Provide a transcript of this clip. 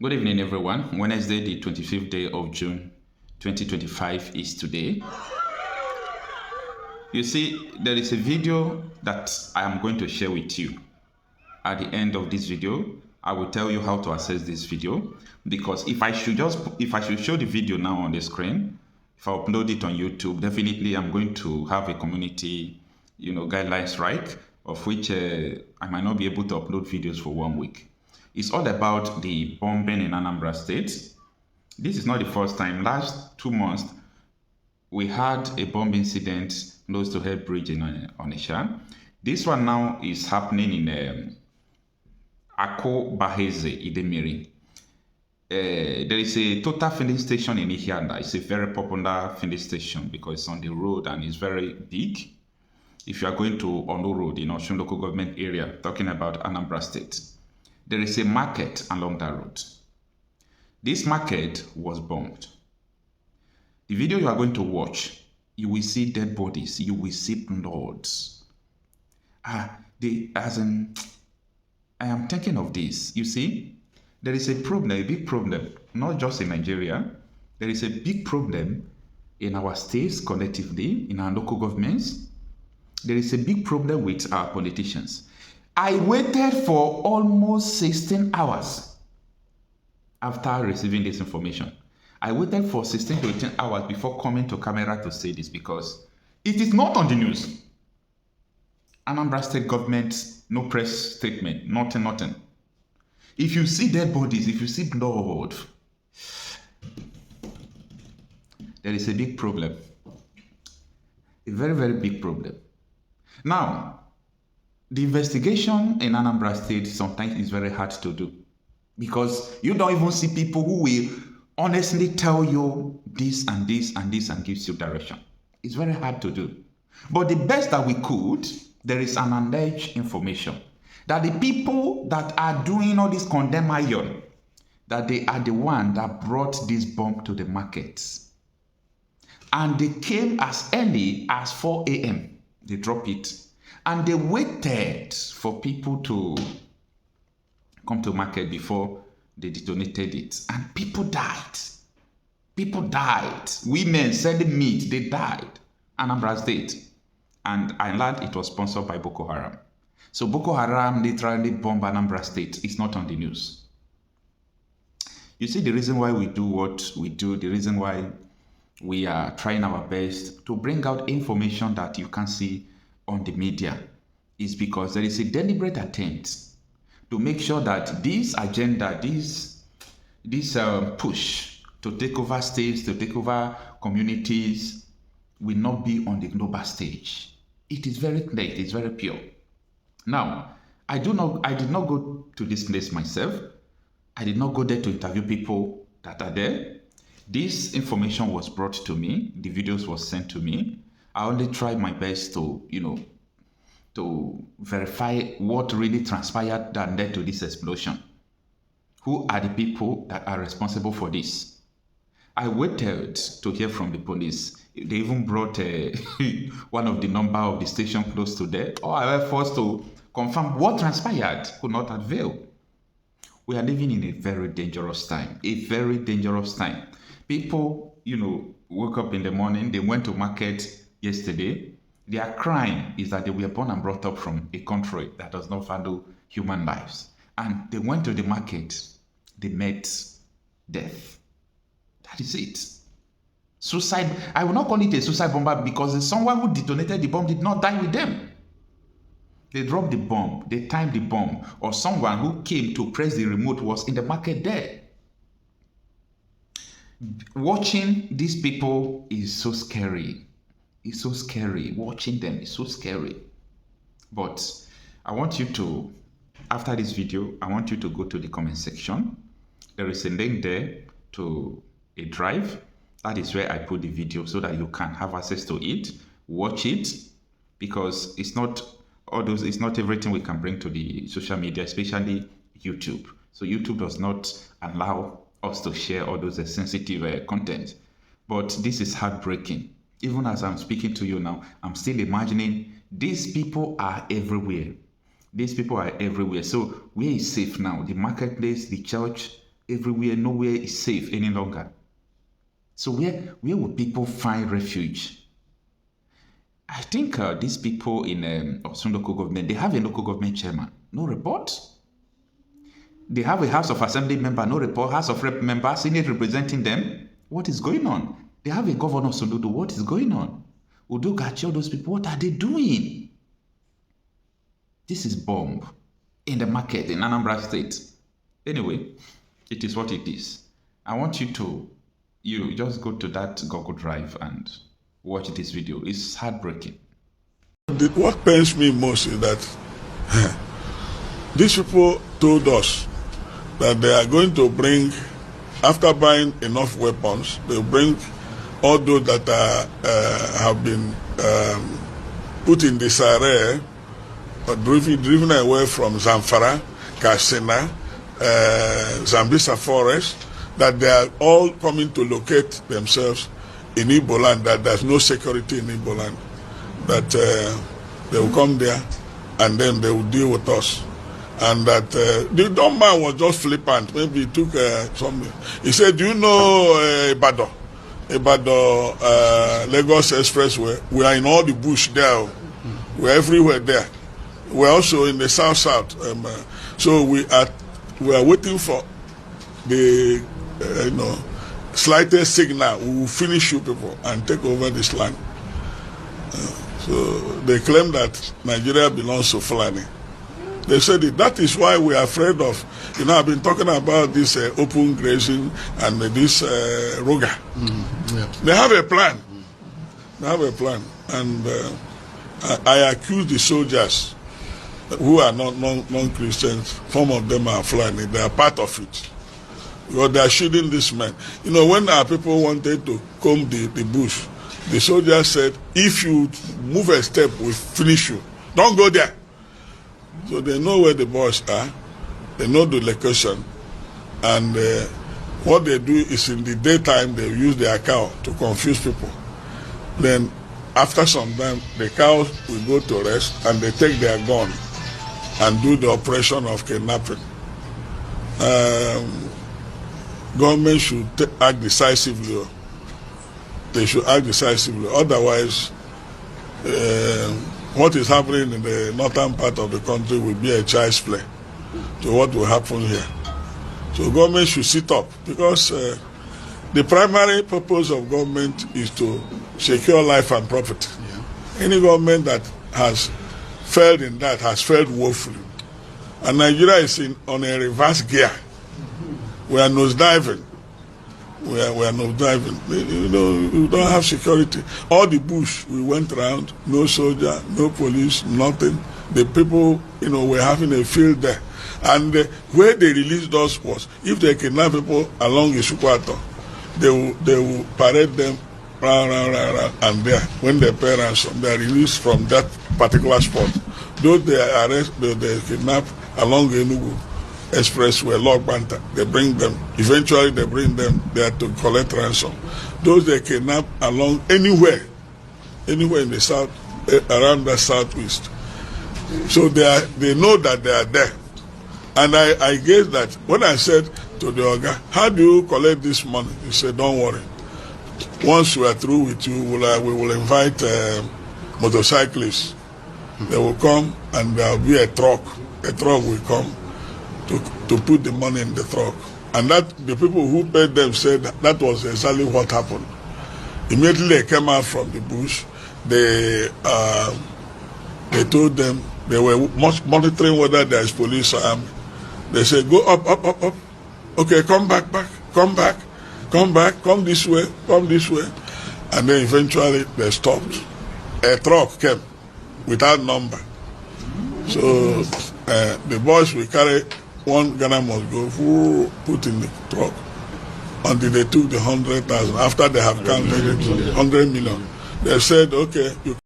Good evening, everyone. Wednesday, the 25th day of June 2025 is today. You see, there is a video that I am going to share with you. At the end of this video, I will tell you how to access this video, because if I should show the video now on the screen, if I upload it on YouTube, definitely I'm going to have a community, guidelines strike, of which I might not be able to upload videos for 1 week. It's all about the bombing in Anambra State. This is not the first time. Last 2 months, we had a bomb incident close to Head Bridge in Onitsha. This one now is happening in Ako Baheze, Idemiri. There is a total filling station in Ihianda. It's a very popular filling station because it's on the road and it's very big. If you are going to Ono Road in Osun local government area, talking about Anambra State, there is a market along that road. This market was bombed. The video you are going to watch, you will see dead bodies, you will see blood. I am thinking of this. You see, there is a problem, a big problem, not just in Nigeria. There is a big problem in our states collectively, in our local governments. There is a big problem with our politicians. I waited for almost 16 hours after receiving this information. I waited for 16 to 18 hours before coming to camera to say this, because it is not on the news. Anambra State government, no press statement, nothing. If you see dead bodies, if you see blood, there is a big problem. A very, very big problem. Now, the investigation in Anambra State sometimes is very hard to do, because you don't even see people who will honestly tell you this and this and this and gives you direction. It's very hard to do. But the best that we could, there is an alleged information that the people that are doing all this condemn iron, that they are the one that brought this bomb to the markets. And they came as early as 4 a.m. They dropped it. And they waited for people to come to market before they detonated it. And people died. People died. Women selling meat, they died. Anambra State. And I learned it was sponsored by Bokoharam. So Bokoharam literally bombed Anambra State. It's not on the news. You see, the reason why we do what we do, the reason why we are trying our best to bring out information that you can see on the media, is because there is a deliberate attempt to make sure that this agenda, this push to take over states, to take over communities, will not be on the global stage. It is very clear, it is very pure. Now, I did not go to this place myself. I did not go there to interview people that are there. This information was brought to me. The videos was sent to me. I only tried my best to, to verify what really transpired that led to this explosion. Who are the people that are responsible for this? I waited to hear from the police. They even brought one of the number of the station close to there. Or I was forced to confirm what transpired. Could not avail. We are living in a very dangerous time. A very dangerous time. People, woke up in the morning. They went to market yesterday. Their crime is that they were born and brought up from a country that does not value human lives. And they went to the market. They met death. That is it. Suicide. I will not call it a suicide bomber, because someone who detonated the bomb did not die with them. They dropped the bomb. They timed the bomb. Or someone who came to press the remote was in the market there. Watching these people is so scary. It's so scary. Watching them is so scary. But I want you to, after this video, I want you to go to the comment section. There is a link there to a drive. That is where I put the video so that you can have access to it. Watch it, because it's not everything we can bring to the social media, especially YouTube. So YouTube does not allow us to share all those sensitive content. But this is heartbreaking. Even as I'm speaking to you now, I'm still imagining these people are everywhere. These people are everywhere. So where is safe now? The marketplace, the church, everywhere, nowhere is safe any longer. So where will people find refuge? I think these people in Osun local government, they have a local government chairman, no report. They have a House of Assembly member, no report. House of Rep member, Senate representing them. What is going on? They have a governor, Soludo. What is going on? Udogachi, all those people, what are they doing? This is bomb in the market in Anambra State. Anyway, it is what it is. I want you to, just go to that Google Drive and watch this video. It's heartbreaking. What pains me most is that these people told us that they are going to bring, after buying enough weapons, they'll bring all those that have been put in disarray or driven away from Zamfara, Katsina, Zambisa Forest, that they are all coming to locate themselves in Igbo land, that there's no security in Igbo land, that they will come there and then they will deal with us. And that the dumb man was just flippant. Maybe he took something. He said, do you know Ibadan? Lagos Expressway? We are in all the bush there. We're everywhere there. We're also in the south. So we are waiting for the slightest signal. We will finish you people and take over this land. So they claim that Nigeria belongs to Fulani. They said that is why we are afraid of, I've been talking about this open grazing and this Roga. Yeah. They have a plan. They have a plan. And I accuse the soldiers who are non-Christians. Some of them are Fulani. They are part of it. Because they are shooting these men. When our people wanted to comb the bush, the soldiers said, if you move a step, we'll finish you. Don't go there. So they know where the boys are, they know the location, and what they do is in the daytime they use their cow to confuse people. Then after some time the cows will go to rest and they take their gun and do the operation of kidnapping. Government should act decisively. They should act decisively, otherwise what is happening in the northern part of the country will be a child's play to what will happen here. So government should sit up, because the primary purpose of government is to secure life and property. Yeah. Any government that has failed in that has failed woefully. And Nigeria is on a reverse gear. We are nosediving. We are nosediving. We don't have security. All the bush, we went around, no soldier, no police, nothing. The people, were having a field there. And where they released us was, if they kidnap people along Isukwato, they will parade them round, and there, when they pay ransom, they are released from that particular spot. Those they arrest, they kidnap along Enugu Expressway, Log Banta, they bring them. Eventually, they bring them there to collect ransom. Those they kidnap along anywhere in the south, around the southeast. So they know that they are there. And I guess that when I said to the Oga, how do you collect this money? He said, don't worry. Once we are through with you, we will invite motorcyclists. They will come and there will be a truck. A truck will come to put the money in the truck. And that the people who paid them said that was exactly what happened. Immediately they came out from the bush. They told them they were monitoring whether there is police or army. They said, go up. Okay, come back, come this way. And then eventually they stopped. A truck came without number. So the boys will carry one Ghana must go, put in the truck until they took the 100,000. After they have counted 100 million, they said, okay, you